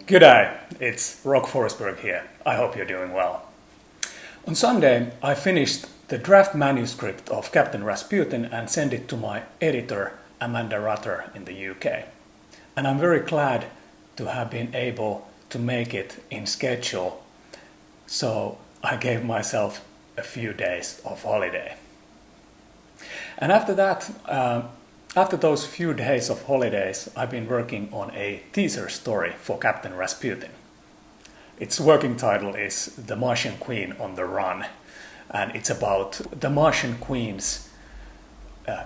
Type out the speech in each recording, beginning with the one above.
G'day, it's Forsberg here. I hope you're doing well. On Sunday, I finished the draft manuscript of Captain Rasputin and sent it to my editor, Amanda Rutter, in the UK. And I'm very glad to have been able to make it in schedule, so I gave myself a few days of holiday. And after that, after those few days of holidays, I've been working on a teaser story for Captain Rasputin. Its working title is The Martian Queen on the Run, and it's about the Martian Queen's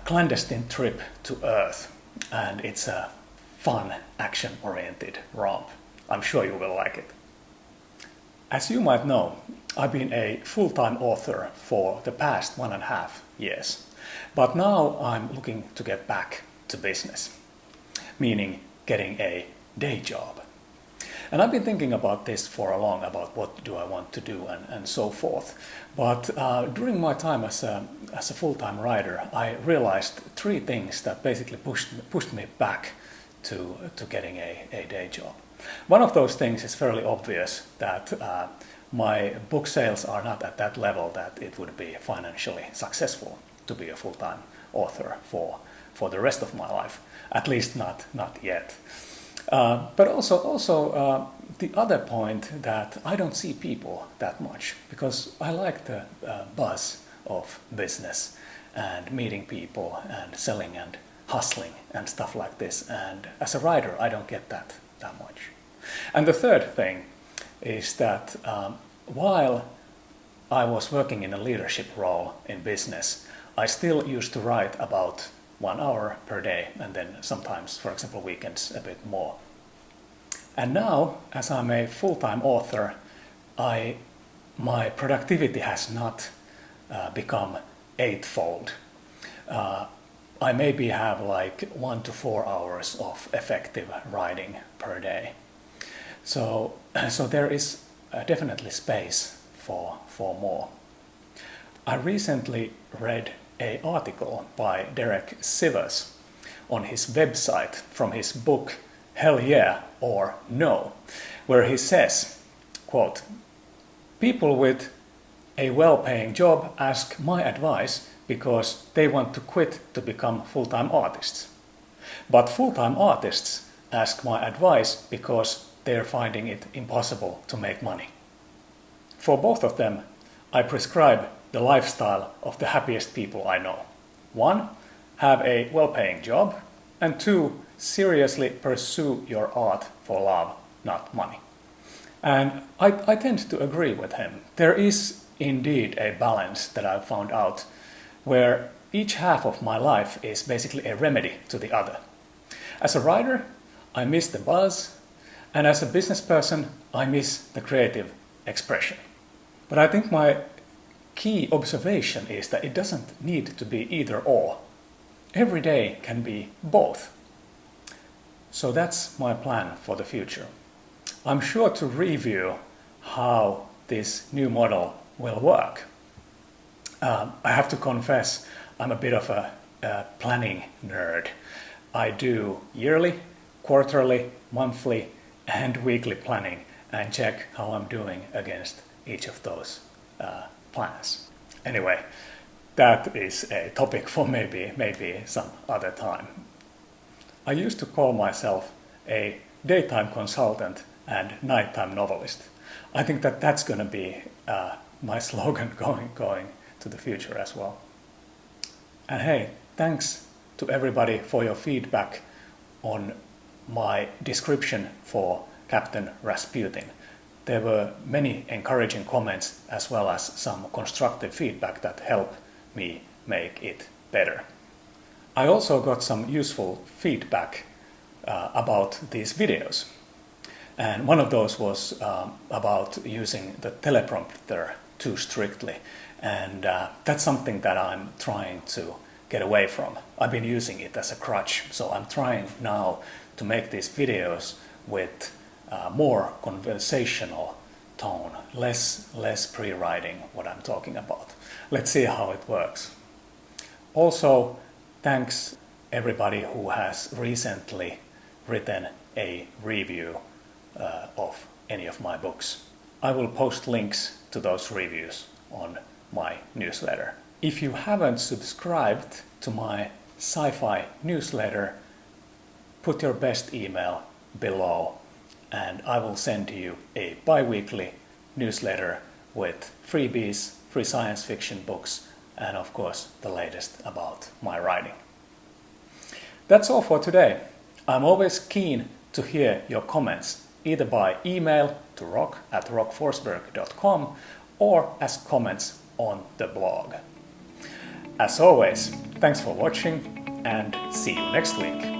clandestine trip to Earth, and it's a fun, action-oriented romp. I'm sure you will like it. As you might know, I've been a full-time author for the past 1.5 years. But now I'm looking to get back to business, meaning getting a day job. And I've been thinking about this for a long, about what do I want to do and so forth. But during my time as a full-time writer, I realized 3 things that basically pushed me back to getting a day job. One of those things is fairly obvious, that my book sales are not at that level that it would be financially successful to be a full-time author for the rest of my life, at least not yet. But also the other point, that I don't see people that much, because I like the buzz of business and meeting people and selling and hustling and stuff like this. And as a writer, I don't get that much. And the third thing is that while I was working in a leadership role in business, I still used to write about 1 hour per day, and then sometimes, for example, weekends, a bit more. And now, as I'm a full-time author, my productivity has not become 8-fold. I maybe have like 1 to 4 hours of effective writing per day. So there is definitely space for more. I recently read an article by Derek Sivers on his website from his book Hell Yeah or No, where he says, quote, "People with a well-paying job ask my advice because they want to quit to become full-time artists. But full-time artists ask my advice because they're finding it impossible to make money. For both of them, I prescribe the lifestyle of the happiest people I know. 1, have a well-paying job, and 2, seriously pursue your art for love, not money." And I tend to agree with him. There is indeed a balance that I've found out, where each half of my life is basically a remedy to the other. As a writer, I miss the buzz, and as a business person, I miss the creative expression. But I think my key observation is that it doesn't need to be either or. Every day can be both. So that's my plan for the future. I'm sure to review how this new model will work. I have to confess, I'm a bit of a planning nerd. I do yearly, quarterly, monthly, and weekly planning, and check how I'm doing against each of those plans. Anyway, that is a topic for maybe some other time. I used to call myself a daytime consultant and nighttime novelist. I think that that's going to be my slogan going to the future as well. And hey, thanks to everybody for your feedback on my description for Captain Rasputin. There were many encouraging comments as well as some constructive feedback that helped me make it better. I also got some useful feedback about these videos. And one of those was about using the teleprompter too strictly. And that's something that I'm trying to get away from. I've been using it as a crutch, so I'm trying now to make these videos with more conversational tone, less pre-writing what I'm talking about. Let's see how it works. Also, thanks everybody who has recently written a review of any of my books. I will post links to those reviews on my newsletter. If you haven't subscribed to my sci-fi newsletter, put your best email below and I will send you a bi-weekly newsletter with freebies, free science fiction books, and of course the latest about my writing. That's all for today. I'm always keen to hear your comments, either by email to rock@rockforsberg.com or as comments on the blog. As always, thanks for watching and see you next week.